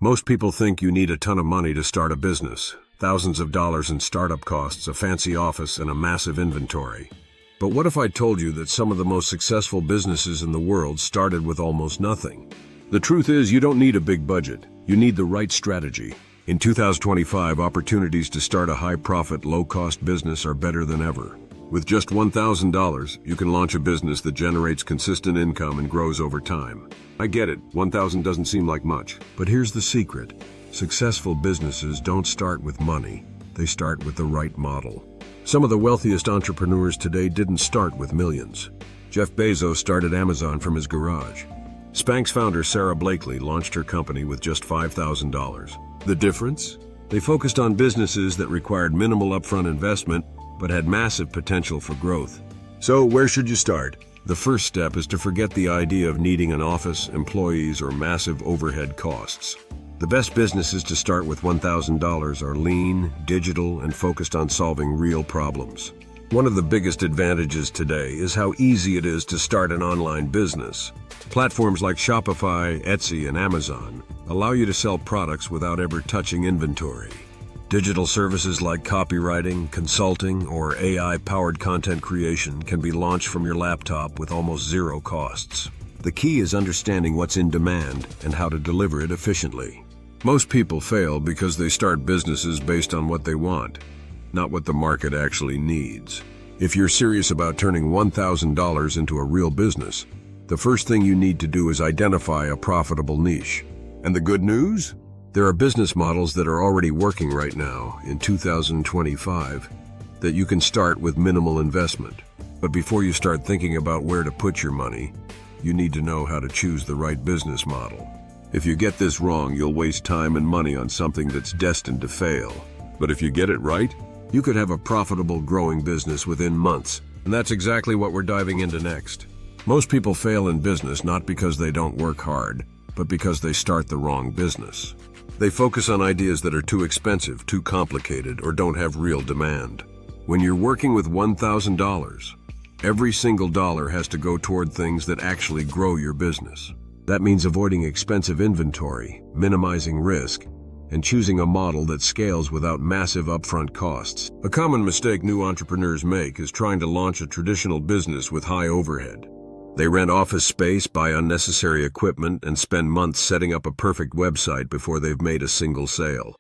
Most people think you need a ton of money to start a business. Thousands of dollars in startup costs, a fancy office, and a massive inventory. But what if I told you that some of the most successful businesses in the world started with almost nothing? The truth is, you don't need a big budget. You need the right strategy. In 2025, opportunities to start a high-profit, low-cost business are better than ever. With just $1,000, you can launch a business that generates consistent income and grows over time. I get it, $1,000 doesn't seem like much. But here's the secret. Successful businesses don't start with money. They start with the right model. Some of the wealthiest entrepreneurs today didn't start with millions. Jeff Bezos started Amazon from his garage. Spanx founder Sarah Blakely launched her company with just $5,000. The difference? They focused on businesses that required minimal upfront investment but had massive potential for growth. So where should you start? The first step is to forget the idea of needing an office, employees, or massive overhead costs. The best businesses to start with $1,000 are lean, digital, and focused on solving real problems. One of the biggest advantages today is how easy it is to start an online business. Platforms like Shopify, Etsy, and Amazon allow you to sell products without ever touching inventory. Digital services like copywriting, consulting, or AI-powered content creation can be launched from your laptop with almost zero costs. The key is understanding what's in demand and how to deliver it efficiently. Most people fail because they start businesses based on what they want, not what the market actually needs. If you're serious about turning $1,000 into a real business, the first thing you need to do is identify a profitable niche. And the good news? There are business models that are already working right now in 2025 that you can start with minimal investment. But before you start thinking about where to put your money, you need to know how to choose the right business model. If you get this wrong, you'll waste time and money on something that's destined to fail. But if you get it right, you could have a profitable, growing business within months. And that's exactly what we're diving into next. Most people fail in business not because they don't work hard, but because they start the wrong business. They focus on ideas that are too expensive, too complicated, or don't have real demand. When you're working with $1,000, every single dollar has to go toward things that actually grow your business. That means avoiding expensive inventory, minimizing risk, and choosing a model that scales without massive upfront costs. A common mistake new entrepreneurs make is trying to launch a traditional business with high overhead. They rent office space, buy unnecessary equipment, and spend months setting up a perfect website before they've made a single sale.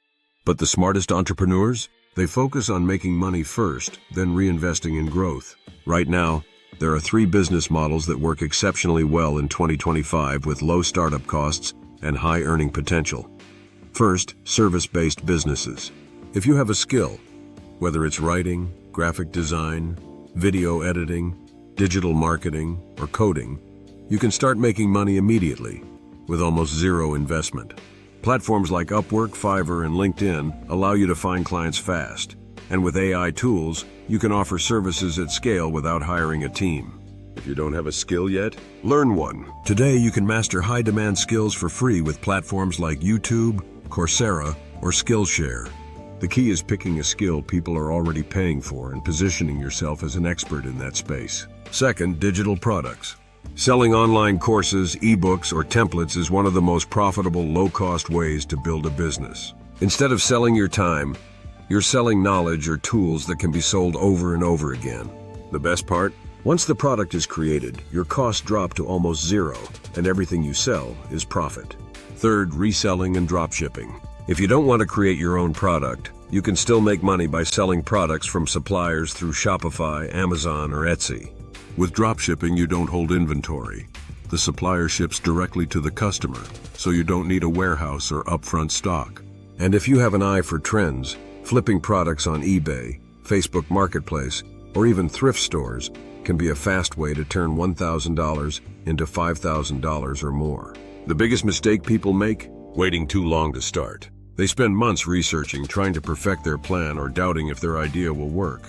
But the smartest entrepreneurs? They focus on making money first, then reinvesting in growth. Right now, there are 3 business models that work exceptionally well in 2025 with low startup costs and high earning potential. First, service-based businesses. If you have a skill, whether it's writing, graphic design, video editing, digital marketing, or coding, you can start making money immediately with almost zero investment. Platforms like Upwork, Fiverr, and LinkedIn allow you to find clients fast. And with AI tools, you can offer services at scale without hiring a team. If you don't have a skill yet, learn one. Today, you can master high-demand skills for free with platforms like YouTube, Coursera, or Skillshare. The key is picking a skill people are already paying for and positioning yourself as an expert in that space. Second, digital products. Selling online courses, ebooks, or templates is one of the most profitable, low-cost ways to build a business. Instead of selling your time, you're selling knowledge or tools that can be sold over and over again. The best part? Once the product is created, your costs drop to almost zero, and everything you sell is profit. Third, reselling and dropshipping. If you don't want to create your own product, you can still make money by selling products from suppliers through Shopify, Amazon, or Etsy. With dropshipping, you don't hold inventory. The supplier ships directly to the customer, so you don't need a warehouse or upfront stock. And if you have an eye for trends, flipping products on eBay, Facebook Marketplace, or even thrift stores can be a fast way to turn $1,000 into $5,000 or more. The biggest mistake people make? Waiting too long to start. They spend months researching, trying to perfect their plan, or doubting if their idea will work.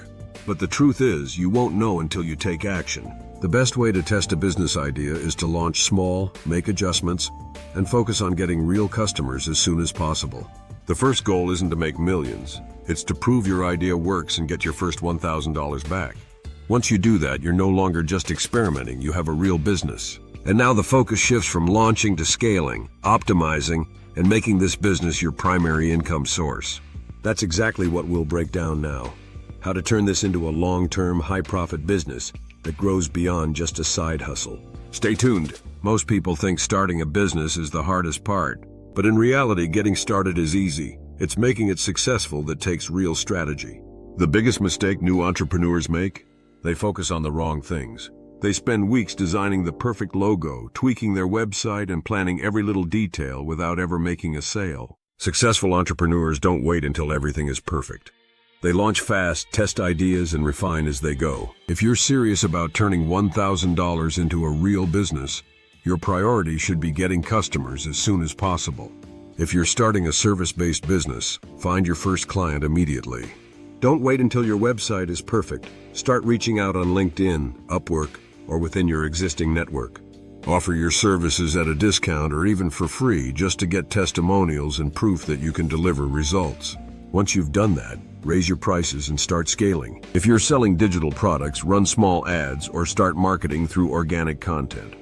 But the truth is, you won't know until you take action. The best way to test a business idea is to launch small, make adjustments, and focus on getting real customers as soon as possible. The first goal isn't to make millions. It's to prove your idea works and get your first $1,000 back. Once you do that, you're no longer just experimenting, you have a real business. And now the focus shifts from launching to scaling, optimizing, and making this business your primary income source. That's exactly what we'll break down now. How to turn this into a long-term, high-profit business that grows beyond just a side hustle. Stay tuned. Most people think starting a business is the hardest part, but in reality, getting started is easy. It's making it successful that takes real strategy. The biggest mistake new entrepreneurs make? They focus on the wrong things. They spend weeks designing the perfect logo, tweaking their website, and planning every little detail without ever making a sale. Successful entrepreneurs don't wait until everything is perfect. They launch fast, test ideas, and refine as they go. If you're serious about turning $1,000 into a real business, your priority should be getting customers as soon as possible. If you're starting a service-based business, find your first client immediately. Don't wait until your website is perfect. Start reaching out on LinkedIn, Upwork, or within your existing network. Offer your services at a discount or even for free just to get testimonials and proof that you can deliver results. Once you've done that, raise your prices and start scaling. If you're selling digital products, run small ads or start marketing through organic content.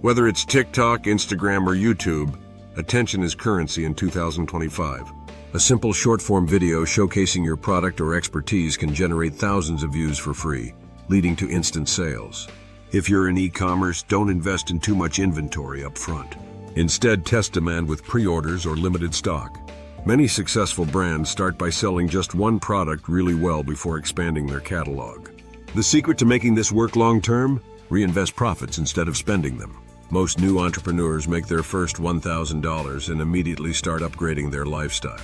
Whether it's TikTok, Instagram, or YouTube, attention is currency in 2025. A simple short-form video showcasing your product or expertise can generate thousands of views for free, leading to instant sales. If you're in e-commerce, don't invest in too much inventory up front. Instead, test demand with pre-orders or limited stock. Many successful brands start by selling just one product really well before expanding their catalog. The secret to making this work long-term? Reinvest profits instead of spending them. Most new entrepreneurs make their first $1,000 and immediately start upgrading their lifestyle.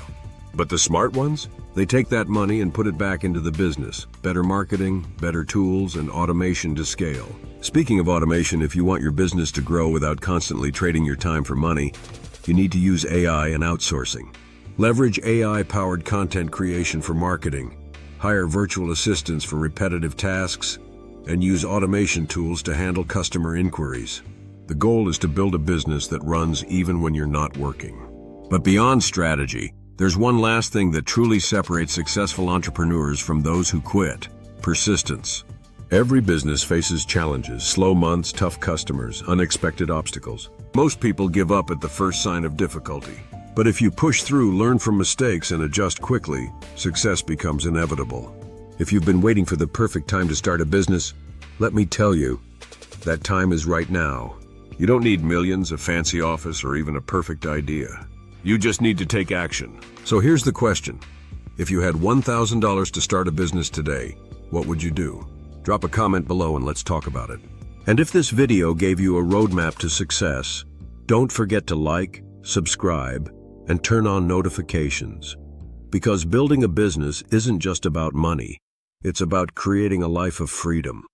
But the smart ones? They take that money and put it back into the business. Better marketing, better tools, and automation to scale. Speaking of automation, if you want your business to grow without constantly trading your time for money, you need to use AI and outsourcing. Leverage AI-powered content creation for marketing, hire virtual assistants for repetitive tasks, and use automation tools to handle customer inquiries. The goal is to build a business that runs even when you're not working. But beyond strategy, there's one last thing that truly separates successful entrepreneurs from those who quit: persistence. Every business faces challenges, slow months, tough customers, unexpected obstacles. Most people give up at the first sign of difficulty. But if you push through, learn from mistakes, and adjust quickly, success becomes inevitable. If you've been waiting for the perfect time to start a business, let me tell you, that time is right now. You don't need millions, a fancy office, or even a perfect idea. You just need to take action. So here's the question. If you had $1,000 to start a business today, what would you do? Drop a comment below and let's talk about it. And if this video gave you a roadmap to success, don't forget to like, subscribe, and turn on notifications. Because building a business isn't just about money. It's about creating a life of freedom.